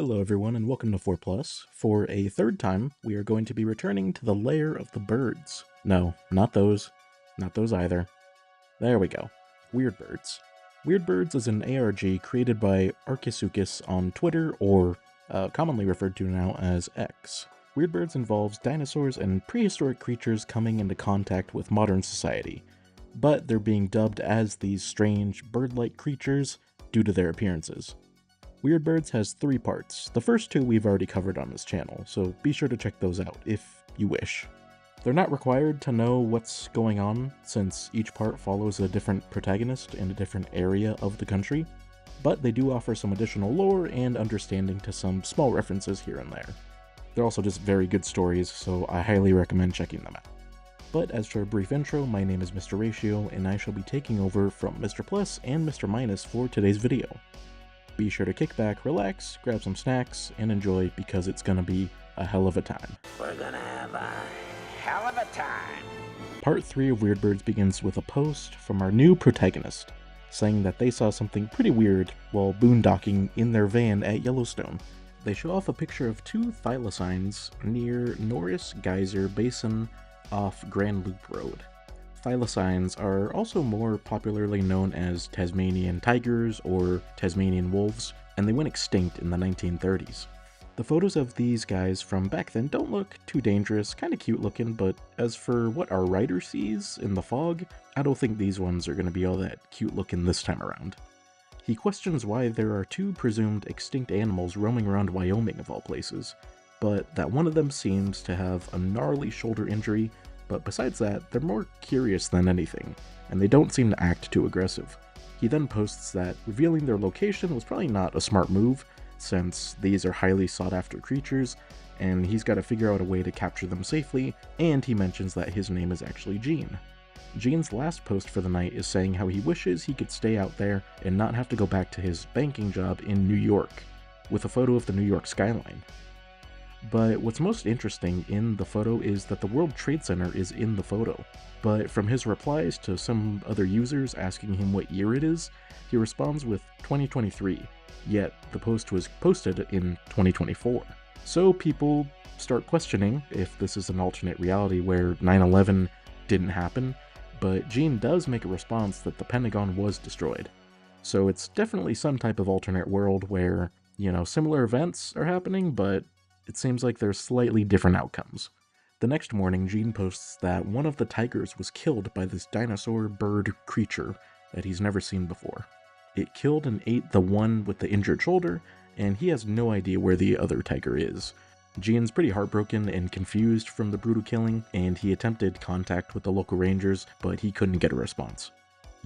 Hello everyone and welcome to 4 Plus. For a third time, we are going to be returning to the lair of the birds. No, not those. Not those either. There we go. Weird Birds. Weird Birds is an ARG created by Archisukis on Twitter, or commonly referred to now as X. Weird Birds involves dinosaurs and prehistoric creatures coming into contact with modern society, but they're being dubbed as these strange bird-like creatures due to their appearances. Weird Birds has 3 parts. The first 2 we've already covered on this channel, so be sure to check those out if you wish. They're not required to know what's going on, since each part follows a different protagonist in a different area of the country, but they do offer some additional lore and understanding to some small references here and there. They're also just very good stories, so I highly recommend checking them out. But as for a brief intro, my name is Mr. Ratio, and I shall be taking over from Mr. Plus and Mr. Minus for today's video. Be sure to kick back, relax, grab some snacks, and enjoy because it's gonna be a hell of a time. We're gonna have a hell of a time. Part 3 of Weird Birds begins with a post from our new protagonist, saying that they saw something pretty weird while boondocking in their van at Yellowstone. They show off a picture of 2 thylacines near Norris Geyser Basin off Grand Loop Road. Thylacines are also more popularly known as Tasmanian tigers or Tasmanian wolves, and they went extinct in the 1930s. The photos of these guys from back then don't look too dangerous, kinda cute looking, but as for what our writer sees in the fog, I don't think these ones are gonna be all that cute looking this time around. He questions why there are 2 presumed extinct animals roaming around Wyoming of all places, but that one of them seems to have a gnarly shoulder injury. But besides that, they're more curious than anything, and they don't seem to act too aggressive. He then posts that revealing their location was probably not a smart move, since these are highly sought after creatures, and he's got to figure out a way to capture them safely, and he mentions that his name is actually Gene. Gene's last post for the night is saying how he wishes he could stay out there and not have to go back to his banking job in New York, with a photo of the New York skyline. But what's most interesting in the photo is that the World Trade Center is in the photo. But from his replies to some other users asking him what year it is, he responds with 2023, yet the post was posted in 2024. So people start questioning if this is an alternate reality where 9/11 didn't happen, but Gene does make a response that the Pentagon was destroyed. So it's definitely some type of alternate world where, similar events are happening, but it seems like there's slightly different outcomes. The next morning, Gene posts that one of the tigers was killed by this dinosaur bird creature that he's never seen before. It killed and ate the one with the injured shoulder, and he has no idea where the other tiger is. Gene's pretty heartbroken and confused from the brutal killing, and he attempted contact with the local rangers, but he couldn't get a response.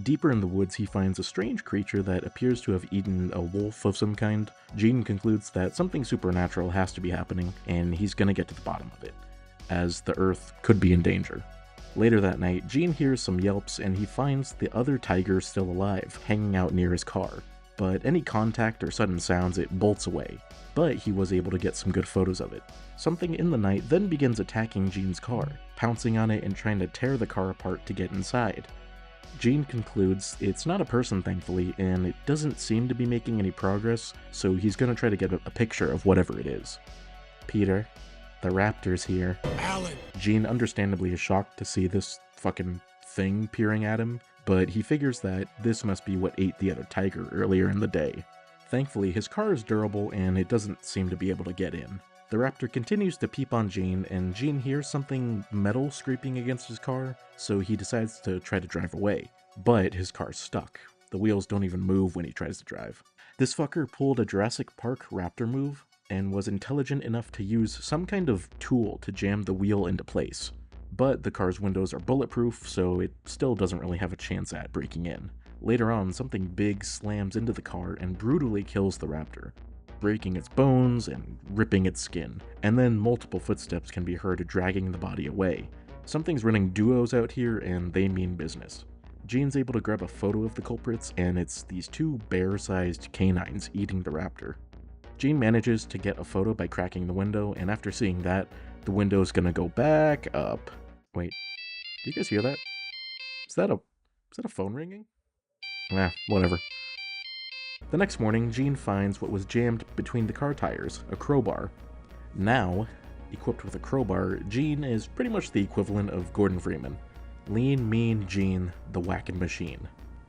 Deeper in the woods, he finds a strange creature that appears to have eaten a wolf of some kind. Gene concludes that something supernatural has to be happening, and he's gonna get to the bottom of it, as the Earth could be in danger. Later that night, Gene hears some yelps, and he finds the other tiger still alive, hanging out near his car. But any contact or sudden sounds, it bolts away. But he was able to get some good photos of it. Something in the night then begins attacking Gene's car, pouncing on it and trying to tear the car apart to get inside. Gene concludes it's not a person, thankfully, and it doesn't seem to be making any progress, so he's gonna try to get a picture of whatever it is. Peter, the raptor's here. Alan! Gene understandably is shocked to see this fucking thing peering at him, but he figures that this must be what ate the other tiger earlier in the day. Thankfully, his car is durable and it doesn't seem to be able to get in. The raptor continues to peep on Gene, and Gene hears something metal scraping against his car, so he decides to try to drive away. But his car's stuck. The wheels don't even move when he tries to drive. This fucker pulled a Jurassic Park raptor move, and was intelligent enough to use some kind of tool to jam the wheel into place. But the car's windows are bulletproof, so it still doesn't really have a chance at breaking in. Later on, something big slams into the car and brutally kills the raptor, breaking its bones and ripping its skin, and then multiple footsteps can be heard dragging the body away. Something's running duos out here, and they mean business. Gene's able to grab a photo of the culprits, and it's these 2 bear-sized canines eating the raptor. Gene manages to get a photo by cracking the window, and after seeing that, the window's gonna go back up. Wait, do you guys hear that? Is that a phone ringing? Whatever. The next morning, Jean finds what was jammed between the car tires, a crowbar. Now, equipped with a crowbar, Jean is pretty much the equivalent of Gordon Freeman. Lean, mean Jean, the whacking machine.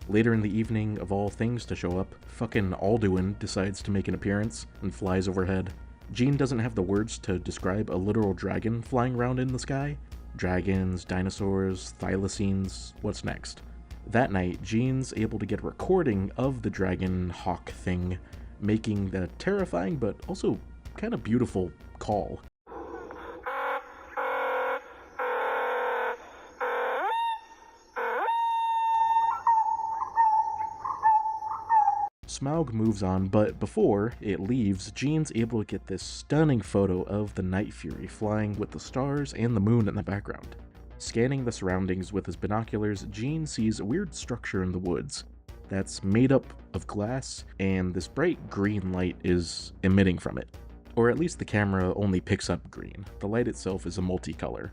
Later in the evening, of all things to show up, fucking Alduin decides to make an appearance and flies overhead. Jean doesn't have the words to describe a literal dragon flying around in the sky. Dragons, dinosaurs, thylacines, what's next? That night, Jean's able to get a recording of the dragon hawk thing, making the terrifying but also kind of beautiful call. Smaug moves on, but before it leaves, Jean's able to get this stunning photo of the Night Fury flying with the stars and the moon in the background. Scanning the surroundings with his binoculars, Jean sees a weird structure in the woods that's made up of glass, and this bright green light is emitting from it. Or at least the camera only picks up green. The light itself is a multicolor.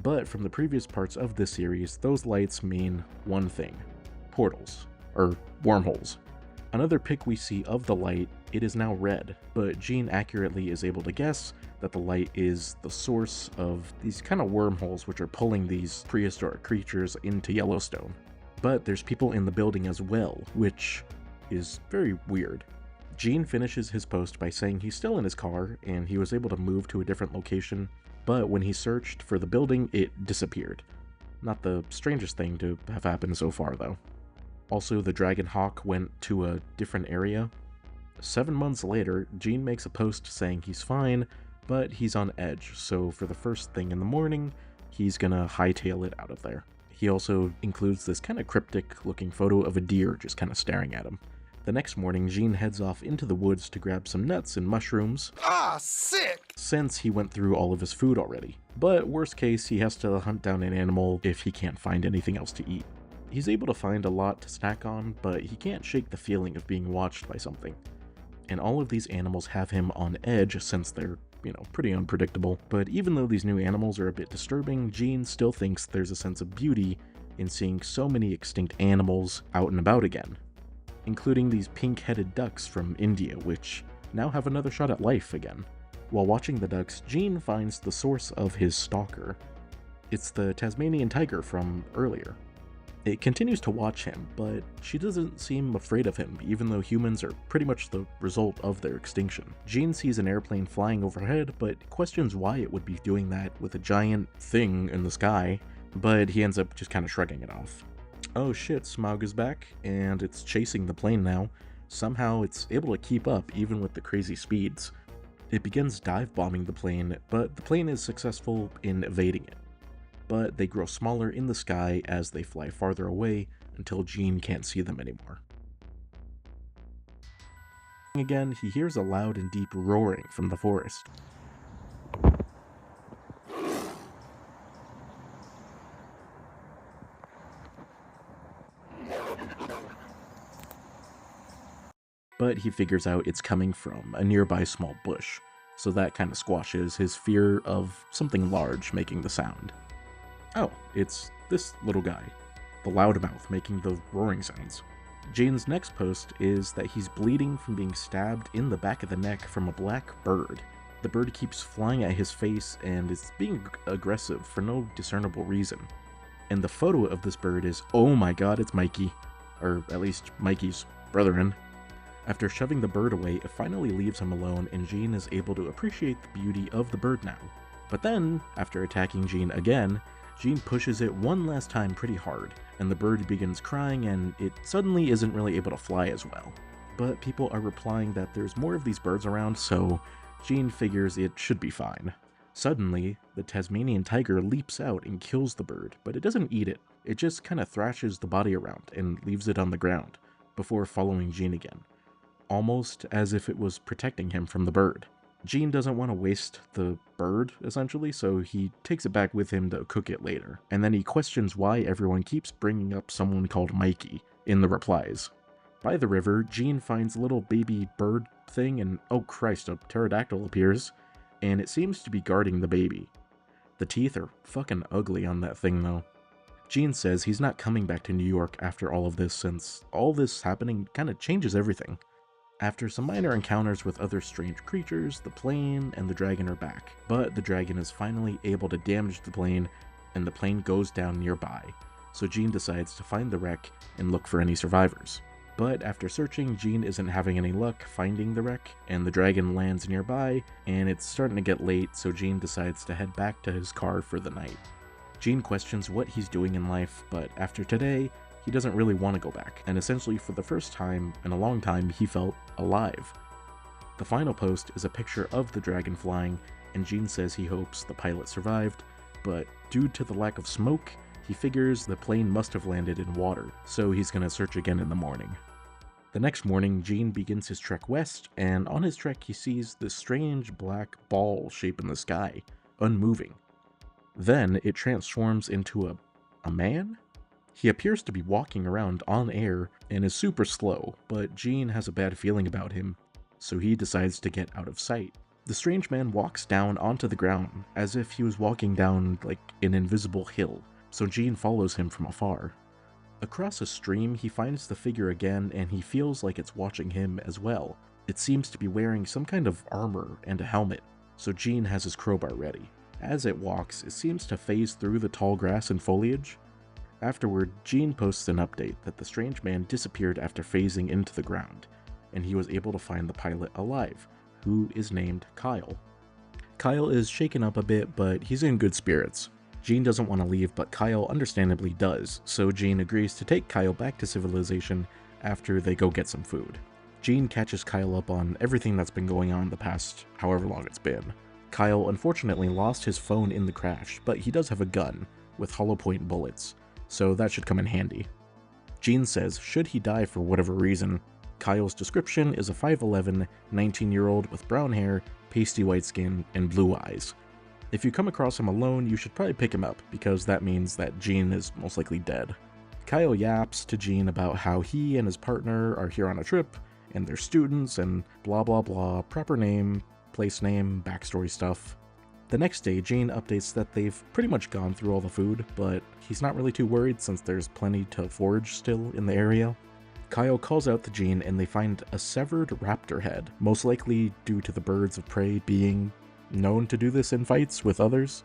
But from the previous parts of this series, those lights mean one thing: portals, or wormholes. Another pic we see of the light, it is now red, but Jean accurately is able to guess that the light is the source of these kind of wormholes which are pulling these prehistoric creatures into Yellowstone. But there's people in the building as well, which is very weird. Jean finishes his post by saying he's still in his car and he was able to move to a different location, but when he searched for the building, it disappeared. Not the strangest thing to have happened so far, though. Also, the Dragon Hawk went to a different area. 7 months later, Jean makes a post saying he's fine, but he's on edge, so for the first thing in the morning, he's gonna hightail it out of there. He also includes this kind of cryptic looking photo of a deer just kind of staring at him. The next morning, Jean heads off into the woods to grab some nuts and mushrooms. Ah, sick! Since he went through all of his food already. But worst case, he has to hunt down an animal if he can't find anything else to eat. He's able to find a lot to snack on, but he can't shake the feeling of being watched by something. And all of these animals have him on edge since they're, pretty unpredictable. But even though these new animals are a bit disturbing, Jean still thinks there's a sense of beauty in seeing so many extinct animals out and about again, including these pink-headed ducks from India, which now have another shot at life again. While watching the ducks, Jean finds the source of his stalker. It's the Tasmanian tiger from earlier. It continues to watch him, but she doesn't seem afraid of him, even though humans are pretty much the result of their extinction. Jean sees an airplane flying overhead, but questions why it would be doing that with a giant thing in the sky, but he ends up just kind of shrugging it off. Oh shit, Smaug is back, and it's chasing the plane now. Somehow it's able to keep up even with the crazy speeds. It begins dive bombing the plane, but the plane is successful in evading it. But they grow smaller in the sky as they fly farther away until Jean can't see them anymore. Again, he hears a loud and deep roaring from the forest. But he figures out it's coming from a nearby small bush, so that kind of squashes his fear of something large making the sound. Oh, it's this little guy, the loudmouth making the roaring sounds. Jean's next post is that he's bleeding from being stabbed in the back of the neck from a black bird. The bird keeps flying at his face and is being aggressive for no discernible reason. And the photo of this bird is, oh my god, it's Mikey. Or at least Mikey's brethren. After shoving the bird away, it finally leaves him alone and Jean is able to appreciate the beauty of the bird now. But then, after attacking Jean again, Jean pushes it one last time pretty hard, and the bird begins crying and it suddenly isn't really able to fly as well. But people are replying that there's more of these birds around, so Jean figures it should be fine. Suddenly, the Tasmanian tiger leaps out and kills the bird, but it doesn't eat it. It just kinda thrashes the body around and leaves it on the ground, before following Jean again, almost as if it was protecting him from the bird. Jean doesn't want to waste the bird, essentially, so he takes it back with him to cook it later. And then he questions why everyone keeps bringing up someone called Mikey in the replies. By the river, Jean finds a little baby bird thing and, oh Christ, a pterodactyl appears, and it seems to be guarding the baby. The teeth are fucking ugly on that thing though. Jean says he's not coming back to New York after all of this since all this happening kind of changes everything. After some minor encounters with other strange creatures, the plane and the dragon are back, but the dragon is finally able to damage the plane, and the plane goes down nearby, so Jean decides to find the wreck and look for any survivors. But after searching, Jean isn't having any luck finding the wreck, and the dragon lands nearby, and it's starting to get late, so Jean decides to head back to his car for the night. Jean questions what he's doing in life, but after today, he doesn't really want to go back, and essentially for the first time in a long time, he felt alive. The final post is a picture of the dragon flying, and Jean says he hopes the pilot survived, but due to the lack of smoke, he figures the plane must have landed in water, so he's gonna search again in the morning. The next morning, Jean begins his trek west, and on his trek he sees this strange black ball shape in the sky, unmoving. Then it transforms into a man? He appears to be walking around on air and is super slow, but Jean has a bad feeling about him, so he decides to get out of sight. The strange man walks down onto the ground, as if he was walking down like an invisible hill, so Jean follows him from afar. Across a stream, he finds the figure again, and he feels like it's watching him as well. It seems to be wearing some kind of armor and a helmet, so Jean has his crowbar ready. As it walks, it seems to phase through the tall grass and foliage. Afterward, Jean posts an update that the strange man disappeared after phasing into the ground, and he was able to find the pilot alive, who is named Kyle. Kyle is shaken up a bit, but he's in good spirits. Jean doesn't want to leave, but Kyle understandably does, so Jean agrees to take Kyle back to civilization after they go get some food. Jean catches Kyle up on everything that's been going on the past however long it's been. Kyle unfortunately lost his phone in the crash, but he does have a gun with hollow point bullets, so that should come in handy. Jean says should he die for whatever reason, Kyle's description is a 5'11", 19-year-old with brown hair, pasty white skin, and blue eyes. If you come across him alone, you should probably pick him up, because that means that Jean is most likely dead. Kyle yaps to Jean about how he and his partner are here on a trip, and they're students, and blah blah blah, proper name, place name, backstory stuff. The next day, Jean updates that they've pretty much gone through all the food, but he's not really too worried since there's plenty to forage still in the area. Kyle calls out to Jean and they find a severed raptor head, most likely due to the birds of prey being known to do this in fights with others.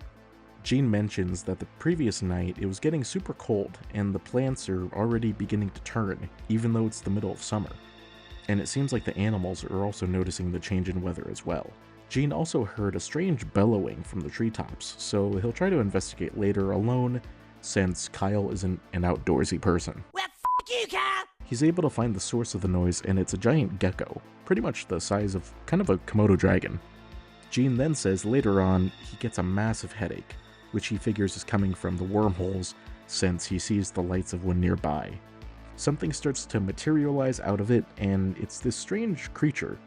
Jean mentions that the previous night it was getting super cold and the plants are already beginning to turn, even though it's the middle of summer. And it seems like the animals are also noticing the change in weather as well. Jean also heard a strange bellowing from the treetops, so he'll try to investigate later alone, since Kyle isn't an outdoorsy person. Well, f*** you, Kyle! He's able to find the source of the noise, and it's a giant gecko, pretty much the size of kind of a Komodo dragon. Jean then says later on he gets a massive headache, which he figures is coming from the wormholes since he sees the lights of one nearby. Something starts to materialize out of it, and it's this strange creature.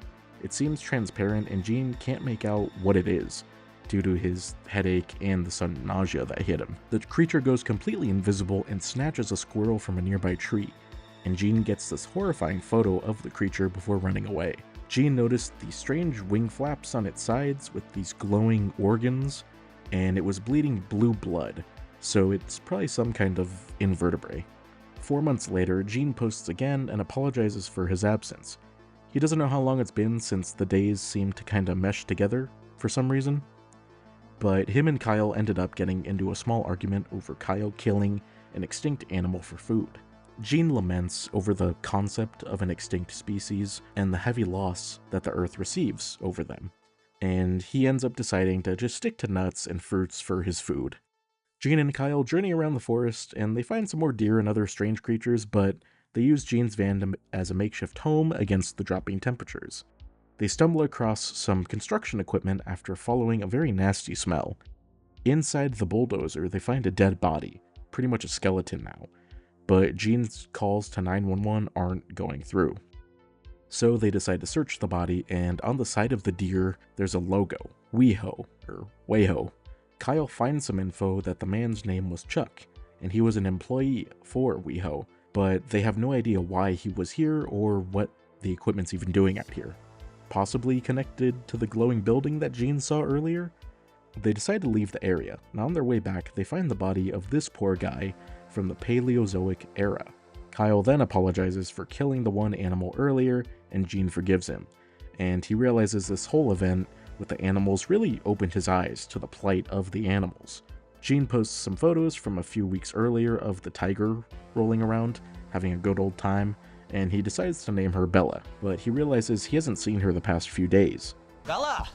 It seems transparent, and Jean can't make out what it is, due to his headache and the sudden nausea that hit him. The creature goes completely invisible and snatches a squirrel from a nearby tree, and Jean gets this horrifying photo of the creature before running away. Jean noticed these strange wing flaps on its sides with these glowing organs, and it was bleeding blue blood, so it's probably some kind of invertebrate. 4 months later, Jean posts again and apologizes for his absence. He doesn't know how long it's been since the days seem to kinda mesh together for some reason, but him and Kyle ended up getting into a small argument over Kyle killing an extinct animal for food. Jean laments over the concept of an extinct species and the heavy loss that the Earth receives over them, and he ends up deciding to just stick to nuts and fruits for his food. Jean and Kyle journey around the forest, and they find some more deer and other strange creatures, but they use Jean's van as a makeshift home against the dropping temperatures. They stumble across some construction equipment after following a very nasty smell. Inside the bulldozer, they find a dead body, pretty much a skeleton now, but Jean's calls to 911 aren't going through. So they decide to search the body, and on the side of the deer, there's a logo, WeHo, or Wayho. Kyle finds some info that the man's name was Chuck, and he was an employee for WeHo, but they have no idea why he was here or what the equipment's even doing out here. Possibly connected to the glowing building that Jean saw earlier? They decide to leave the area, and on their way back, they find the body of this poor guy from the Paleozoic era. Kyle then apologizes for killing the one animal earlier, and Gene forgives him. And he realizes this whole event with the animals really opened his eyes to the plight of the animals. Gene posts some photos from a few weeks earlier of the tiger rolling around, having a good old time, and he decides to name her Bella, but he realizes he hasn't seen her the past few days. Bella!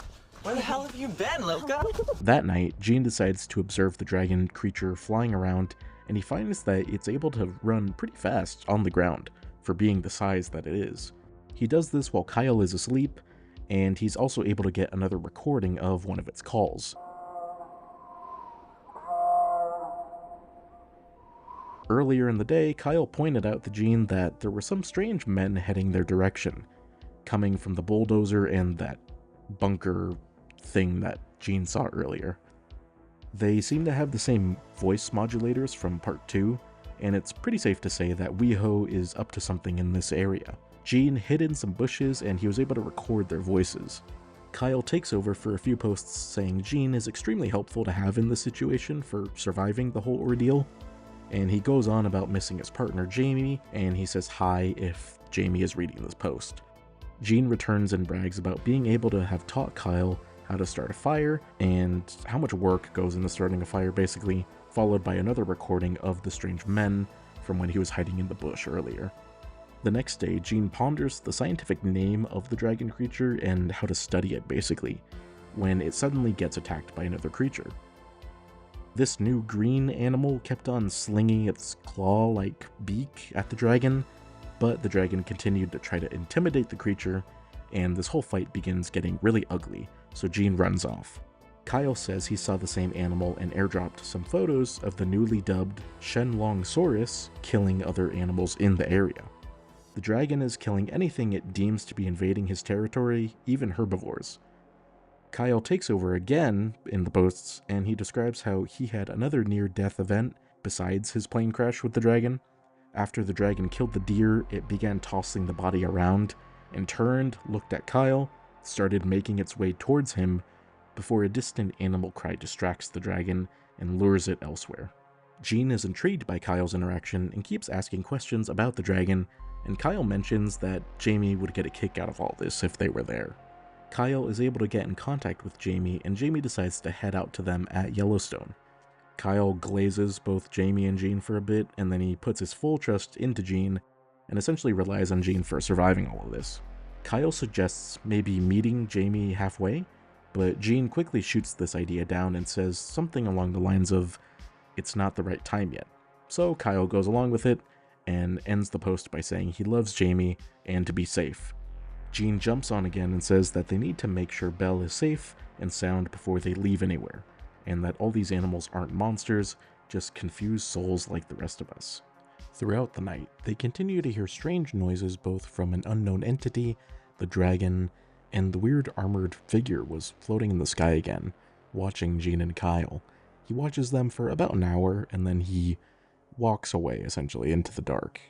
Where the hell have you been, Loka? That night, Gene decides to observe the dragon creature flying around, and he finds that it's able to run pretty fast on the ground, for being the size that it is. He does this while Kyle is asleep, and he's also able to get another recording of one of its calls. Earlier in the day, Kyle pointed out to Gene that there were some strange men heading their direction, coming from the bulldozer and that bunker thing that Gene saw earlier. They seem to have the same voice modulators from part 2, and it's pretty safe to say that Weho is up to something in this area. Gene hid in some bushes and he was able to record their voices. Kyle takes over for a few posts saying Gene is extremely helpful to have in this situation for surviving the whole ordeal, and he goes on about missing his partner Jamie, and he says hi if Jamie is reading this post. Gene returns and brags about being able to have taught Kyle how to start a fire, and how much work goes into starting a fire basically, followed by another recording of the strange men from when he was hiding in the bush earlier. The next day, Gene ponders the scientific name of the dragon creature and how to study it basically, when it suddenly gets attacked by another creature. This new green animal kept on slinging its claw-like beak at the dragon, but the dragon continued to try to intimidate the creature, and this whole fight begins getting really ugly, so Gene runs off. Kyle says he saw the same animal and airdropped some photos of the newly dubbed Shenlongsaurus killing other animals in the area. The dragon is killing anything it deems to be invading his territory, even herbivores. Kyle takes over again in the posts, and he describes how he had another near-death event besides his plane crash with the dragon. After the dragon killed the deer, it began tossing the body around, and turned, looked at Kyle, started making its way towards him, before a distant animal cry distracts the dragon and lures it elsewhere. Gene is intrigued by Kyle's interaction and keeps asking questions about the dragon, and Kyle mentions that Jamie would get a kick out of all this if they were there. Kyle is able to get in contact with Jamie, and Jamie decides to head out to them at Yellowstone. Kyle glazes both Jamie and Gene for a bit, and then he puts his full trust into Gene, and essentially relies on Gene for surviving all of this. Kyle suggests maybe meeting Jamie halfway, but Gene quickly shoots this idea down and says something along the lines of, "It's not the right time yet." So Kyle goes along with it, and ends the post by saying he loves Jamie and to be safe. Gene jumps on again and says that they need to make sure Belle is safe and sound before they leave anywhere, and that all these animals aren't monsters, just confused souls like the rest of us. Throughout the night, they continue to hear strange noises both from an unknown entity, the dragon, and the weird armored figure was floating in the sky again, watching Gene and Kyle. He watches them for about an hour, and then he walks away, essentially, into the dark.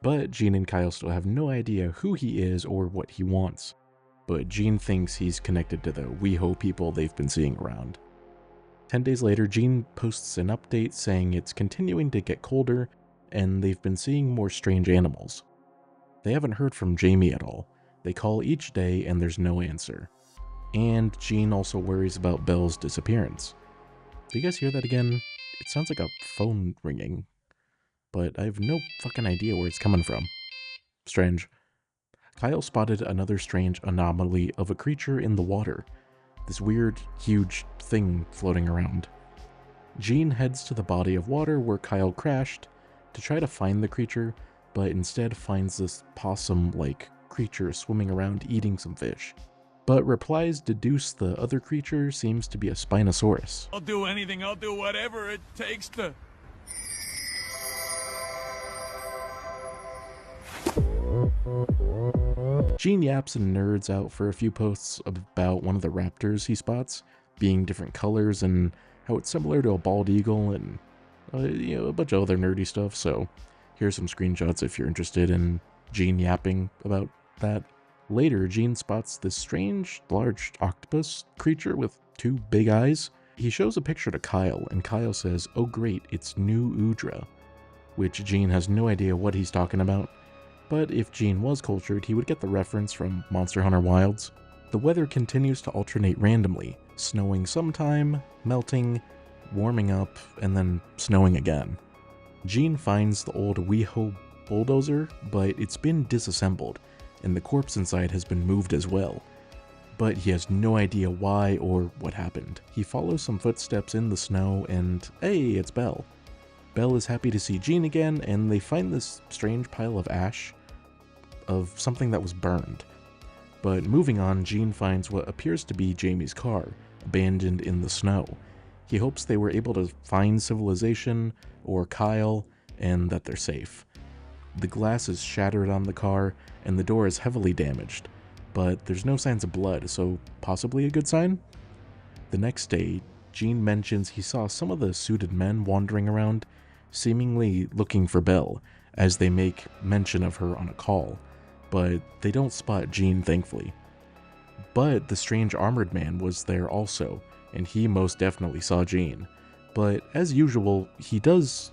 But Gene and Kyle still have no idea who he is or what he wants. But Gene thinks he's connected to the Weho people they've been seeing around. 10 days later, Gene posts an update saying it's continuing to get colder, and they've been seeing more strange animals. They haven't heard from Jamie at all. They call each day and there's no answer. And Gene also worries about Belle's disappearance. Do you guys hear that again? It sounds like a phone ringing, but I have no fucking idea where it's coming from. Strange. Kyle spotted another strange anomaly of a creature in the water. This weird, huge thing floating around. Gene heads to the body of water where Kyle crashed to try to find the creature, but instead finds this possum-like creature swimming around eating some fish. But replies deduce the other creature seems to be a Spinosaurus. I'll do anything, I'll do whatever it takes to... Gene yaps and nerds out for a few posts about one of the raptors he spots, being different colors and how it's similar to a bald eagle and a bunch of other nerdy stuff, so here's some screenshots if you're interested in Gene yapping about that. Later, Gene spots this strange, large octopus creature with two big eyes. He shows a picture to Kyle, and Kyle says, "Oh great, it's New Udra," which Gene has no idea what he's talking about, but if Gene was cultured, he would get the reference from Monster Hunter Wilds. The weather continues to alternate randomly, snowing sometime, melting, warming up, and then snowing again. Gene finds the old Weho bulldozer, but it's been disassembled, and the corpse inside has been moved as well. But he has no idea why or what happened. He follows some footsteps in the snow, and hey, it's Belle. Belle is happy to see Gene again, and they find this strange pile of ash of something that was burned. But moving on, Gene finds what appears to be Jamie's car, abandoned in the snow. He hopes they were able to find civilization, or Kyle, and that they're safe. The glass is shattered on the car, and the door is heavily damaged, but there's no signs of blood, so possibly a good sign? The next day, Gene mentions he saw some of the suited men wandering around, seemingly looking for Belle, as they make mention of her on a call, but they don't spot Gene, thankfully. But the strange armored man was there also, and he most definitely saw Gene. But as usual, he does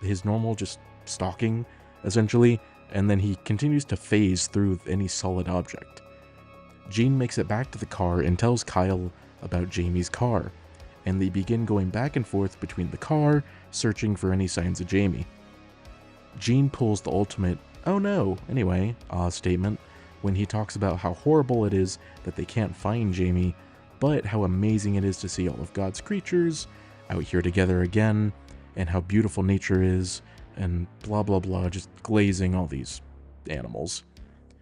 his normal just stalking, essentially, and then he continues to phase through any solid object. Gene makes it back to the car and tells Kyle about Jamie's car, and they begin going back and forth between the car, searching for any signs of Jamie. Gene pulls the ultimate, "oh no, anyway," statement when he talks about how horrible it is that they can't find Jamie, but how amazing it is to see all of God's creatures out here together again, and how beautiful nature is, and blah blah blah, just glazing all these animals.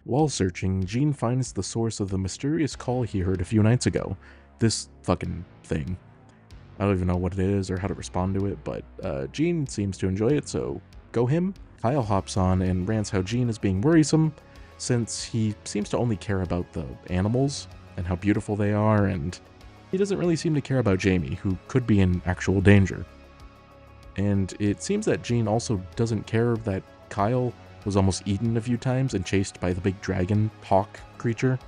While searching, Gene finds the source of the mysterious call he heard a few nights ago. This fucking thing. I don't even know what it is or how to respond to it, but Gene seems to enjoy it, so go him. Kyle hops on and rants how Gene is being worrisome, since he seems to only care about the animals and how beautiful they are, and he doesn't really seem to care about Jamie, who could be in actual danger. And it seems that Gene also doesn't care that Kyle was almost eaten a few times and chased by the big dragon hawk creature.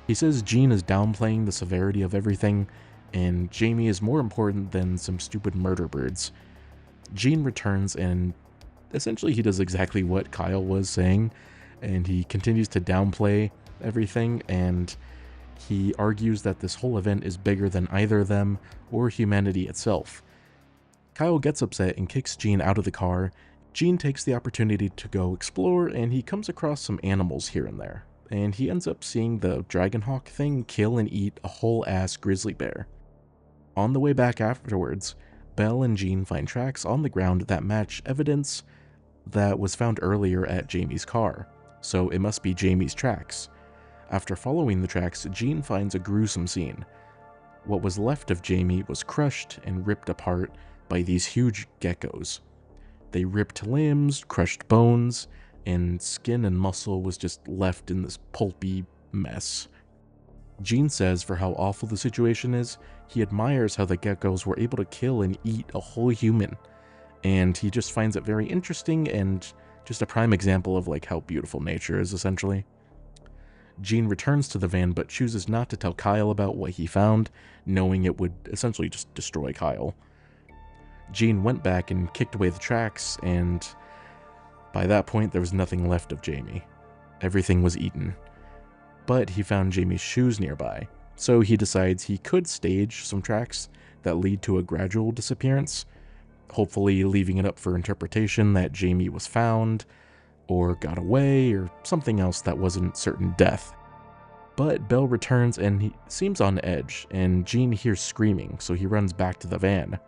He says Gene is downplaying the severity of everything, and Jamie is more important than some stupid murder birds. Gene returns, and essentially he does exactly what Kyle was saying, and he continues to downplay everything, and he argues that this whole event is bigger than either them or humanity itself. Kyle gets upset and kicks Gene out of the car. Gene takes the opportunity to go explore, and he comes across some animals here and there, and he ends up seeing the Dragonhawk thing kill and eat a whole ass grizzly bear. On the way back afterwards, Belle and Gene find tracks on the ground that match evidence that was found earlier at Jamie's car, so it must be Jamie's tracks. After following the tracks, Gene finds a gruesome scene. What was left of Jamie was crushed and ripped apart by these huge geckos. They ripped limbs, crushed bones, and skin and muscle was just left in this pulpy mess. Gene says for how awful the situation is, he admires how the geckos were able to kill and eat a whole human, and he just finds it very interesting and just a prime example of like how beautiful nature is, essentially. Gene returns to the van but chooses not to tell Kyle about what he found, knowing it would essentially just destroy Kyle. Gene went back and kicked away the tracks, and by that point there was nothing left of Jamie. Everything was eaten. But he found Jamie's shoes nearby, so he decides he could stage some tracks that lead to a gradual disappearance, hopefully leaving it up for interpretation that Jamie was found, or got away, or something else that wasn't certain death. But Belle returns and he seems on edge, and Gene hears screaming, so he runs back to the van.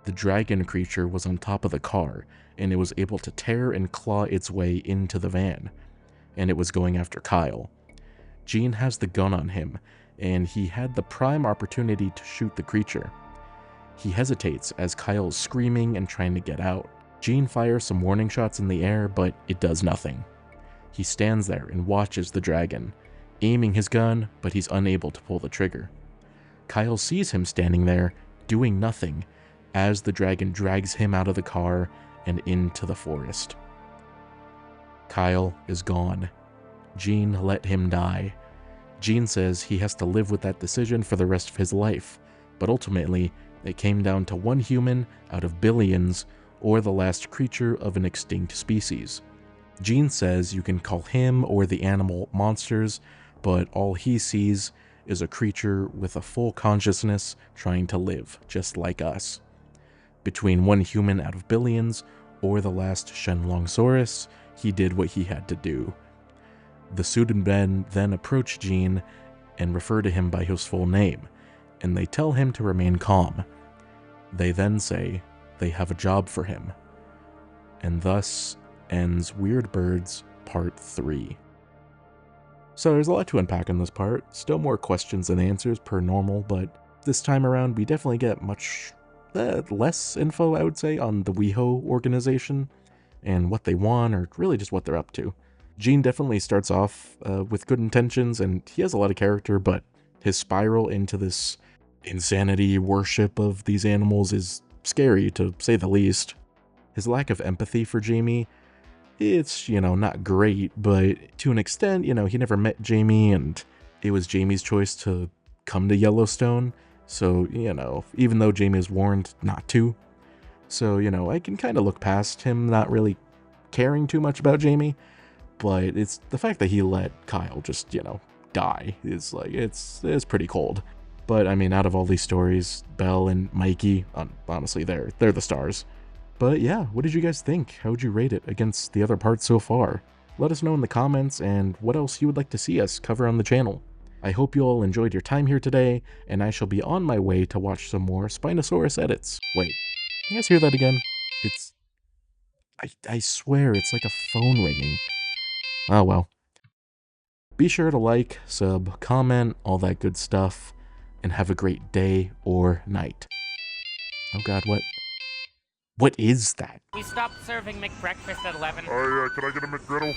The dragon creature was on top of the car, and it was able to tear and claw its way into the van, and it was going after Kyle. Gene has the gun on him, and he had the prime opportunity to shoot the creature. He hesitates as Kyle is screaming and trying to get out. Gene fires some warning shots in the air, but it does nothing. He stands there and watches the dragon, aiming his gun, but he's unable to pull the trigger. Kyle sees him standing there, doing nothing, as the dragon drags him out of the car and into the forest. Kyle is gone. Gene let him die. Gene says he has to live with that decision for the rest of his life, but ultimately, it came down to one human out of billions, or the last creature of an extinct species. Gene says you can call him or the animal monsters, but all he sees is a creature with a full consciousness trying to live, just like us. Between one human out of billions or the last Shenlongsaurus, he did what he had to do. The suited men then approach Gene and refer to him by his full name, and they tell him to remain calm. They then say they have a job for him. And thus ends Weird Birds Part 3. So there's a lot to unpack in this part, still more questions than answers per normal, but this time around we definitely get much less info, I would say, on the WeHo organization and what they want, or really just what they're up to. Gene definitely starts off with good intentions, and he has a lot of character, but his spiral into this insanity worship of these animals is scary, to say the least. His lack of empathy for Jamie, it's, not great, but to an extent, he never met Jamie, and it was Jamie's choice to come to Yellowstone, so, even though Jamie is warned not to. So, I can kind of look past him not really caring too much about Jamie, but it's the fact that he let Kyle just, die is like, it's pretty cold. But, I mean, out of all these stories, Belle and Mikey, honestly, they're the stars. But yeah, what did you guys think? How would you rate it against the other parts so far? Let us know in the comments and what else you would like to see us cover on the channel. I hope you all enjoyed your time here today, and I shall be on my way to watch some more Spinosaurus edits. Wait, you guys hear that again? I swear it's like a phone ringing. Oh well. Be sure to like, sub, comment, all that good stuff, and have a great day or night. Oh god, what is that? We stopped serving McBreakfast at 11. Can I get a McGriddle?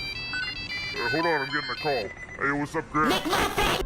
Hold on, I'm getting a call. Hey, what's up, Grant?